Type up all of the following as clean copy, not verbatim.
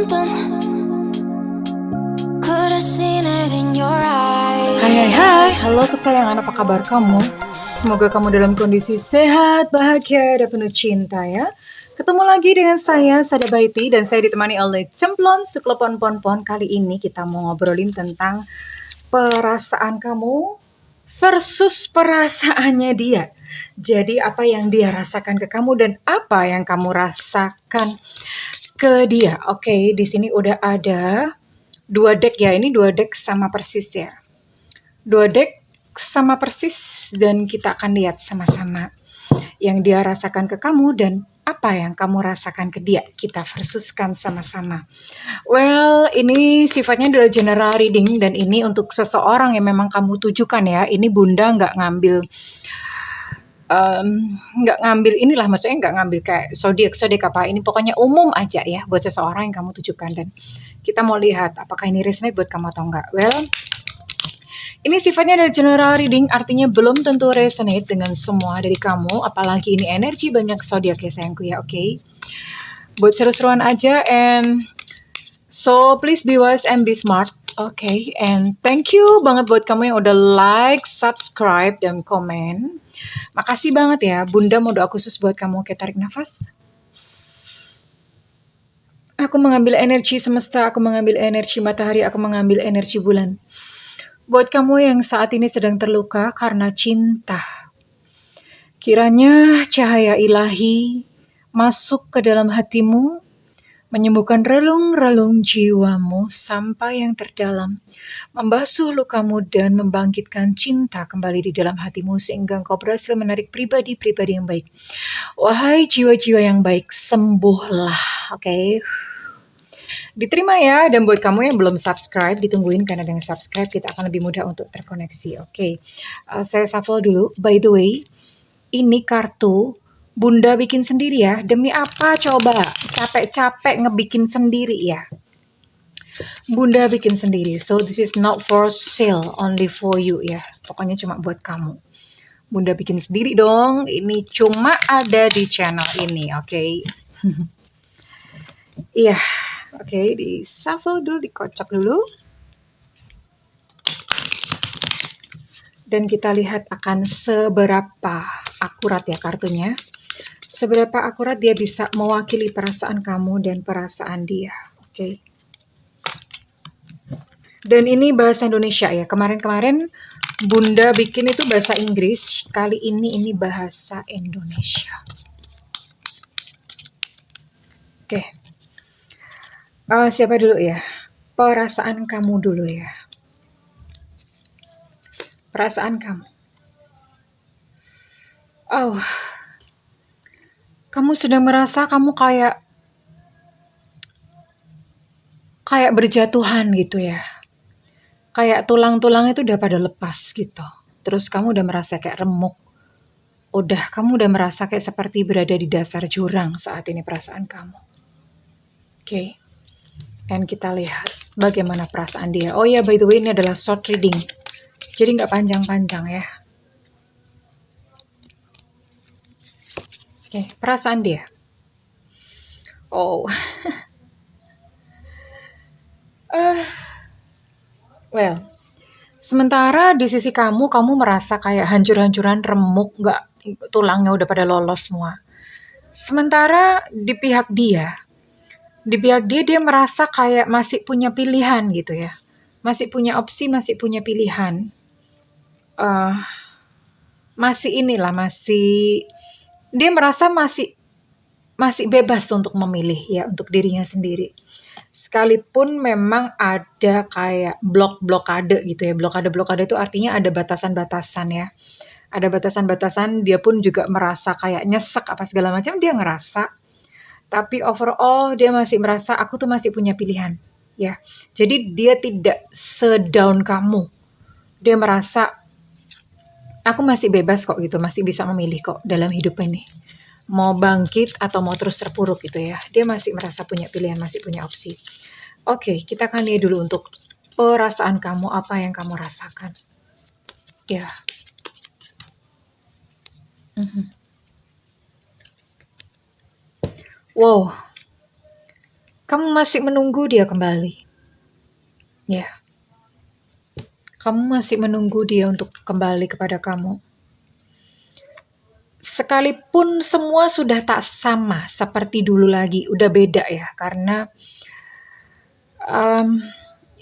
something. Could have seen it in your eyes. Hai, halo kesayangan, apa kabar kamu? Semoga kamu dalam kondisi sehat, bahagia, dan penuh cinta ya. Ketemu lagi dengan saya, Sada Baiti, dan saya ditemani oleh Cemplon Suklepon Pon. Kali ini kita mau ngobrolin tentang perasaan kamu versus perasaannya dia. Jadi apa yang dia rasakan ke kamu dan apa yang kamu rasakan ke dia. Oke, di sini udah ada 2 deck ya. Ini 2 deck sama persis ya. 2 deck sama persis dan kita akan lihat sama-sama yang dia rasakan ke kamu dan apa yang kamu rasakan ke dia. Kita versuskan sama-sama. Well, ini sifatnya adalah general reading dan ini untuk seseorang yang memang kamu tujukan ya. Ini Bunda nggak ngambil inilah, maksudnya nggak ngambil kayak zodiak apa, ini pokoknya umum aja ya buat seseorang yang kamu tujukan dan kita mau lihat apakah ini resonate buat kamu atau enggak. Well, ini sifatnya adalah general reading, artinya belum tentu resonate dengan semua dari kamu, apalagi ini energi banyak zodiak ya sayangku ya, oke? Buat seru-seruan aja, and so please be wise and be smart. Oke, and thank you banget buat kamu yang udah like, subscribe, dan komen. Makasih banget ya, Bunda mau doa khusus buat kamu. Oke, tarik nafas. Aku mengambil energi semesta, aku mengambil energi matahari, aku mengambil energi bulan. Buat kamu yang saat ini sedang terluka karena cinta, kiranya cahaya ilahi masuk ke dalam hatimu, menyembuhkan relung-relung jiwamu sampai yang terdalam, membasuh lukamu dan membangkitkan cinta kembali di dalam hatimu sehingga engkau berhasil menarik pribadi-pribadi yang baik. Wahai jiwa-jiwa yang baik, sembuhlah, oke? Diterima ya, dan buat kamu yang belum subscribe, ditungguin karena dengan subscribe kita akan lebih mudah untuk terkoneksi, oke? Saya shuffle dulu, by the way, ini kartu Bunda bikin sendiri ya. Demi apa coba? Capek-capek ngebikin sendiri ya. Bunda bikin sendiri. So this is not for sale, only for you ya. Pokoknya cuma buat kamu. Bunda bikin sendiri dong. Ini cuma ada di channel ini, oke? Iya, oke. Di shuffle dulu, dikocok dulu. Dan kita lihat akan seberapa akurat ya kartunya. Seberapa akurat dia bisa mewakili perasaan kamu dan perasaan dia. Oke. Dan ini bahasa Indonesia ya. Kemarin-kemarin Bunda bikin itu bahasa Inggris. Kali ini bahasa Indonesia. Oke. Siapa dulu ya? Perasaan kamu dulu ya. Perasaan kamu. Oh. Kamu sudah merasa kamu kayak berjatuhan gitu ya. Kayak tulang-tulang itu udah pada lepas gitu. Terus kamu udah merasa kayak remuk. Kamu udah merasa kayak seperti berada di dasar jurang saat ini perasaan kamu. Oke. Dan kita lihat bagaimana perasaan dia. Oh ya, by the way, ini adalah short reading. Jadi nggak panjang-panjang ya. Oke, perasaan dia. Oh. Well, sementara di sisi kamu merasa kayak hancur-hancuran, remuk, nggak, tulangnya udah pada lolos semua. Sementara di pihak dia dia merasa kayak masih punya pilihan gitu ya. Masih punya opsi, masih punya pilihan. Dia merasa masih bebas untuk memilih ya, untuk dirinya sendiri. Sekalipun memang ada kayak blokade gitu ya. Blokade itu artinya ada batasan-batasan ya. Ada batasan-batasan, dia pun juga merasa kayak nyesek apa segala macam, dia ngerasa. Tapi overall dia masih merasa aku tuh masih punya pilihan ya. Jadi dia tidak sedown kamu. Dia merasa aku masih bebas kok gitu, masih bisa memilih kok dalam hidup ini. Mau bangkit atau mau terus terpuruk gitu ya. Dia masih merasa punya pilihan, masih punya opsi. Oke, kita akan lihat dulu untuk perasaan kamu, apa yang kamu rasakan. Ya. Wow. Kamu masih menunggu dia kembali. Ya, kamu masih menunggu dia untuk kembali kepada kamu. Sekalipun semua sudah tak sama seperti dulu lagi, udah beda ya, karena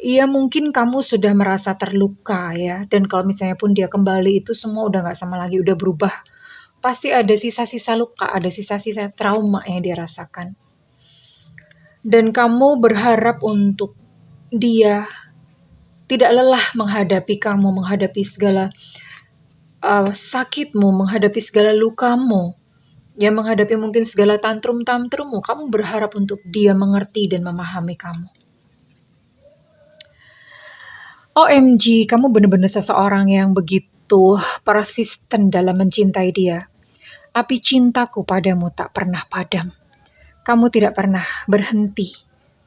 ya mungkin kamu sudah merasa terluka ya, dan kalau misalnya pun dia kembali itu semua udah gak sama lagi, udah berubah. Pasti ada sisa-sisa luka, ada sisa-sisa trauma yang dia rasakan. Dan kamu berharap untuk dia tidak lelah menghadapi kamu, menghadapi segala sakitmu, menghadapi segala lukamu, ya menghadapi mungkin segala tantrum-tantrummu. Kamu berharap untuk dia mengerti dan memahami kamu. OMG, kamu benar-benar seseorang yang begitu persisten dalam mencintai dia. Api cintaku padamu tak pernah padam. Kamu tidak pernah berhenti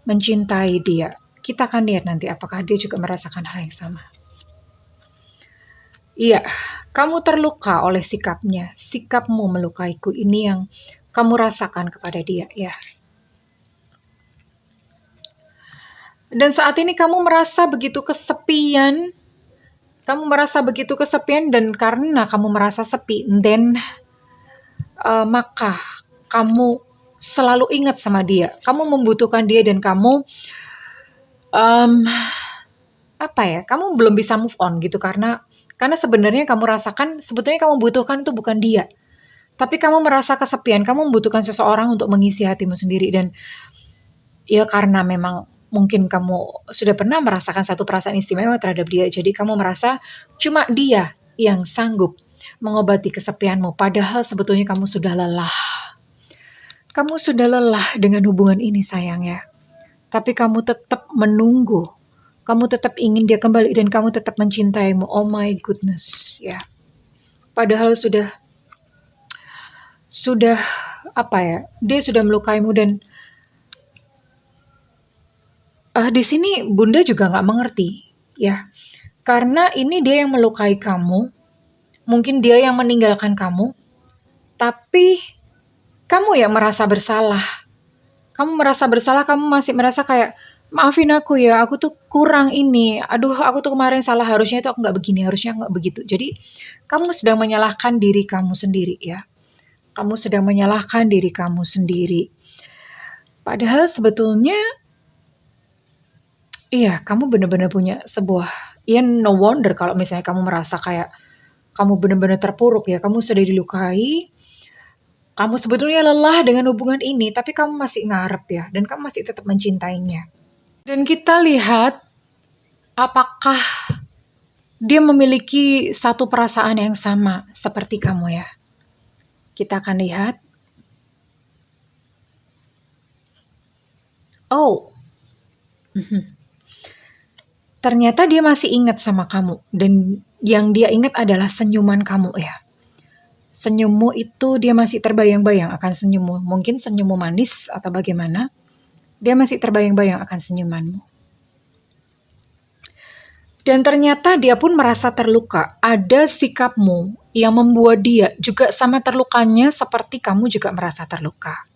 mencintai dia. Kita akan lihat nanti apakah dia juga merasakan hal yang sama. Iya, kamu terluka oleh sikapnya. Sikapmu melukaiku, ini yang kamu rasakan kepada dia, ya. Dan saat ini kamu merasa begitu kesepian. Kamu merasa begitu kesepian, dan karena kamu merasa sepi, maka kamu selalu ingat sama dia. Kamu membutuhkan dia dan kamu kamu belum bisa move on gitu, karena sebenarnya kamu rasakan sebetulnya kamu butuhkan itu bukan dia. Tapi kamu merasa kesepian, kamu membutuhkan seseorang untuk mengisi hatimu sendiri. Dan ya karena memang mungkin kamu sudah pernah merasakan satu perasaan istimewa terhadap dia, jadi kamu merasa cuma dia yang sanggup mengobati kesepianmu, padahal sebetulnya kamu sudah lelah. Kamu sudah lelah dengan hubungan ini, sayang ya. Tapi kamu tetap menunggu, kamu tetap ingin dia kembali, dan kamu tetap mencintaimu. Oh my goodness, ya. Padahal sudah dia sudah melukaimu. Dan di sini Bunda juga nggak mengerti, ya. Karena ini dia yang melukai kamu, mungkin dia yang meninggalkan kamu, tapi kamu yang merasa bersalah. Kamu merasa bersalah, kamu masih merasa kayak, maafin aku ya, aku tuh kurang ini. Aduh, aku tuh kemarin salah, harusnya itu aku nggak begini, harusnya nggak begitu. Jadi, kamu sedang menyalahkan diri kamu sendiri, ya. Kamu sedang menyalahkan diri kamu sendiri. Padahal sebetulnya, iya, kamu benar-benar punya sebuah, ya no wonder kalau misalnya kamu merasa kayak kamu benar-benar terpuruk ya, kamu sudah dilukai, kamu sebetulnya lelah dengan hubungan ini, tapi kamu masih ngarep ya, dan kamu masih tetap mencintainya. Dan kita lihat apakah dia memiliki satu perasaan yang sama seperti kamu ya. Kita akan lihat. Oh, ternyata dia masih ingat sama kamu, dan yang dia ingat adalah senyuman kamu ya. Senyummu itu dia masih terbayang-bayang akan senyummu. Mungkin senyummu manis atau bagaimana, dia masih terbayang-bayang akan senyumanmu. Dan ternyata dia pun merasa terluka. Ada sikapmu yang membuat dia juga sama terlukanya seperti kamu juga merasa terluka.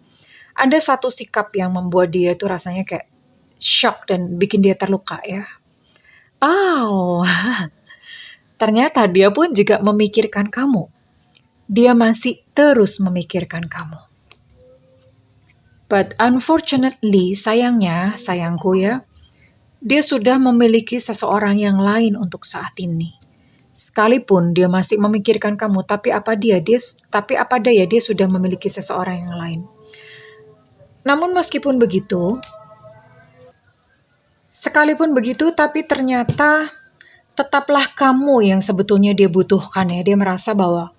Ada satu sikap yang membuat dia itu rasanya kayak shock dan bikin dia terluka ya. Oh, ternyata dia pun juga memikirkan kamu. Dia masih terus memikirkan kamu. But unfortunately, sayangnya, sayangku ya, dia sudah memiliki seseorang yang lain untuk saat ini. Sekalipun dia masih memikirkan kamu, tapi apa daya dia sudah memiliki seseorang yang lain. Namun meskipun begitu, sekalipun begitu, tapi ternyata tetaplah kamu yang sebetulnya dia butuhkan ya. Dia merasa bahwa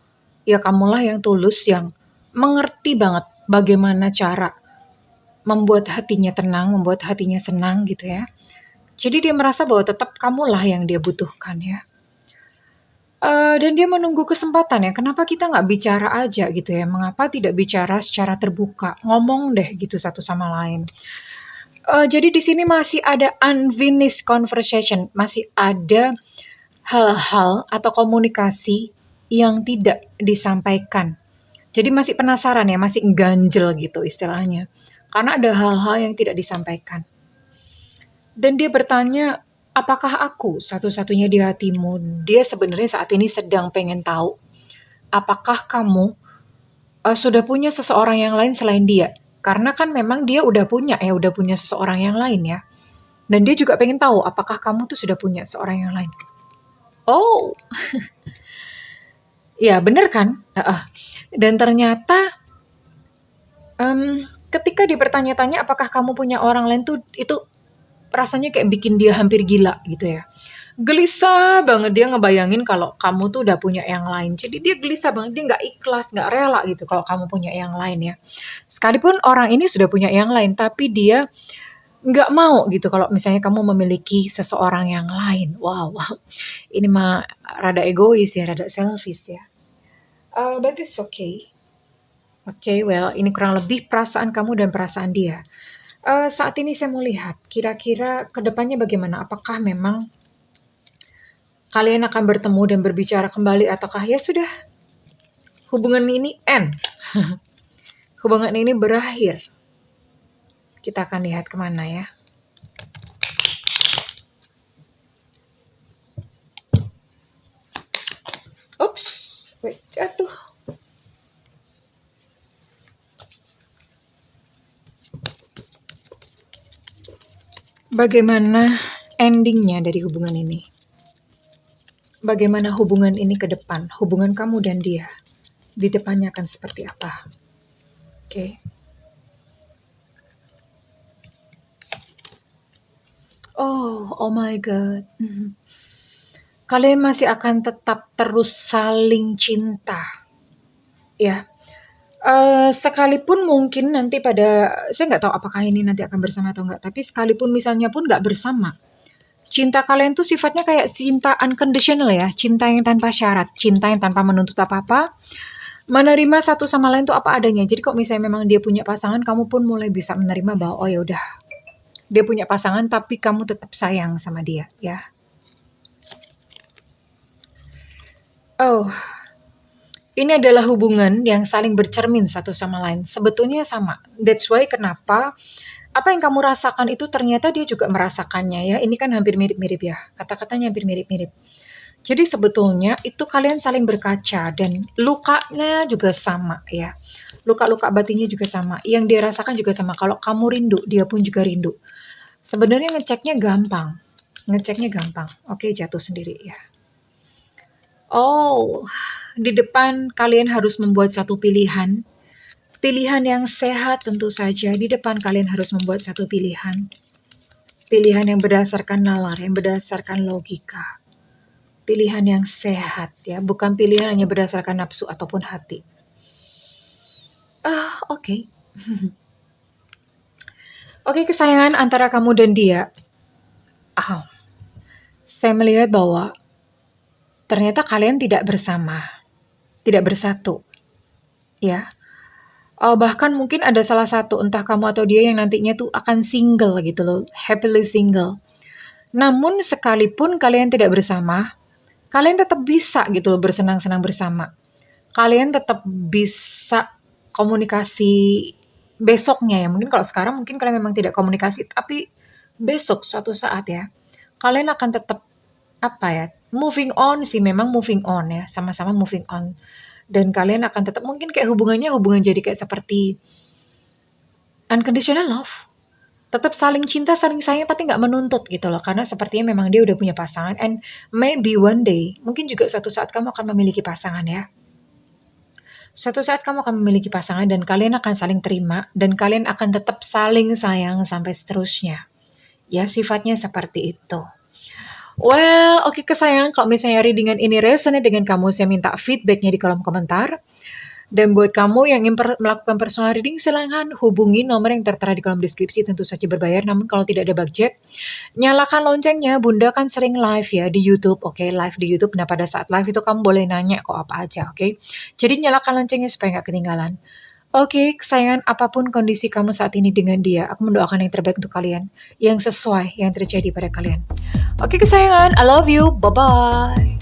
ya kamulah yang tulus, yang mengerti banget bagaimana cara membuat hatinya tenang, membuat hatinya senang gitu ya. Jadi dia merasa bahwa tetap kamulah yang dia butuhkan ya. Dan dia menunggu kesempatan ya. Kenapa kita nggak bicara aja gitu ya? Mengapa tidak bicara secara terbuka? Ngomong deh gitu satu sama lain. Jadi di sini masih ada unfinished conversation, masih ada hal-hal atau komunikasi yang tidak disampaikan. Jadi masih penasaran ya, masih ganjel gitu istilahnya. karena ada hal-hal yang tidak disampaikan. Dan dia bertanya, apakah aku satu-satunya di hatimu? Dia sebenarnya saat ini sedang pengen tahu, apakah kamu sudah punya seseorang yang lain selain dia? Karena kan memang dia udah punya seseorang yang lain ya. Dan dia juga pengen tahu, apakah kamu tuh sudah punya seorang yang lain? Oh, ya bener kan? Dan ternyata ketika dia bertanya-tanya apakah kamu punya orang lain tuh, itu rasanya kayak bikin dia hampir gila gitu ya. Gelisah banget dia ngebayangin kalau kamu tuh udah punya yang lain. Jadi dia gelisah banget, dia nggak ikhlas, nggak rela gitu kalau kamu punya yang lain ya. Sekalipun orang ini sudah punya yang lain, tapi dia nggak mau gitu kalau misalnya kamu memiliki seseorang yang lain. Wow, ini mah rada egois ya, rada selfish ya. But it's okay. Oke, well, ini kurang lebih perasaan kamu dan perasaan dia. Saat ini saya mau lihat, kira-kira kedepannya bagaimana? Apakah memang kalian akan bertemu dan berbicara kembali, ataukah ya sudah, hubungan ini end? Hubungan ini berakhir. Kita akan lihat kemana ya. Oops, wait, jatuh. Bagaimana endingnya dari hubungan ini? Bagaimana hubungan ini ke depan? Hubungan kamu dan dia di depannya akan seperti apa? Oke. Oh my God. Kalian masih akan tetap terus saling cinta, ya. Sekalipun mungkin nanti saya nggak tahu apakah ini nanti akan bersama atau enggak, tapi sekalipun misalnya pun nggak bersama, cinta kalian tuh sifatnya kayak cinta unconditional ya, cinta yang tanpa syarat, cinta yang tanpa menuntut apa-apa, menerima satu sama lain tuh apa adanya. Jadi kok misalnya memang dia punya pasangan, kamu pun mulai bisa menerima bahwa oh ya udah, dia punya pasangan tapi kamu tetap sayang sama dia ya. Oh, ini adalah hubungan yang saling bercermin satu sama lain. Sebetulnya sama. That's why kenapa apa yang kamu rasakan itu ternyata dia juga merasakannya ya. Ini kan hampir mirip-mirip ya. Kata-katanya hampir mirip-mirip. Jadi sebetulnya itu kalian saling berkaca dan lukanya juga sama ya. Luka-luka batinnya juga sama. Yang dia rasakan juga sama. Kalau kamu rindu, dia pun juga rindu. Sebenarnya ngeceknya gampang. Oke, jatuh sendiri ya. Oh, di depan kalian harus membuat satu pilihan. Pilihan yang sehat tentu saja. Di depan kalian harus membuat satu pilihan. Pilihan yang berdasarkan nalar, yang berdasarkan logika. Pilihan yang sehat ya, bukan pilihan hanya berdasarkan nafsu ataupun hati. Oke. Oke, kesayangan antara kamu dan dia. Saya melihat bahwa ternyata kalian tidak bersama, tidak bersatu, ya. Bahkan mungkin ada salah satu, entah kamu atau dia yang nantinya tuh akan single gitu loh, happily single. Namun sekalipun kalian tidak bersama, kalian tetap bisa gitu loh bersenang-senang bersama. Kalian tetap bisa komunikasi besoknya ya. Mungkin kalau sekarang mungkin kalian memang tidak komunikasi, tapi besok suatu saat ya, kalian akan tetap moving on sih, memang moving on ya, sama-sama moving on. Dan kalian akan tetap mungkin kayak hubungan jadi kayak seperti unconditional love. Tetap saling cinta, saling sayang, tapi nggak menuntut gitu loh. Karena sepertinya memang dia udah punya pasangan. And maybe one day, mungkin juga suatu saat kamu akan memiliki pasangan ya. Suatu saat kamu akan memiliki pasangan dan kalian akan saling terima. Dan kalian akan tetap saling sayang sampai seterusnya. Ya, sifatnya seperti itu. Well, oke kesayangan, kalau misalnya readingan ini resonate dengan kamu, saya minta feedbacknya di kolom komentar. Dan buat kamu yang ingin melakukan personal reading, silahkan hubungi nomor yang tertera di kolom deskripsi, tentu saja berbayar. Namun kalau tidak ada budget, nyalakan loncengnya. Bunda kan sering live ya di YouTube, oke, live di YouTube. Nah pada saat live itu kamu boleh nanya kok apa aja, oke. Jadi nyalakan loncengnya supaya nggak ketinggalan. Oke, kesayangan, apapun kondisi kamu saat ini dengan dia, aku mendoakan yang terbaik untuk kalian, yang sesuai yang terjadi pada kalian. Oke kesayangan, I love you, bye-bye.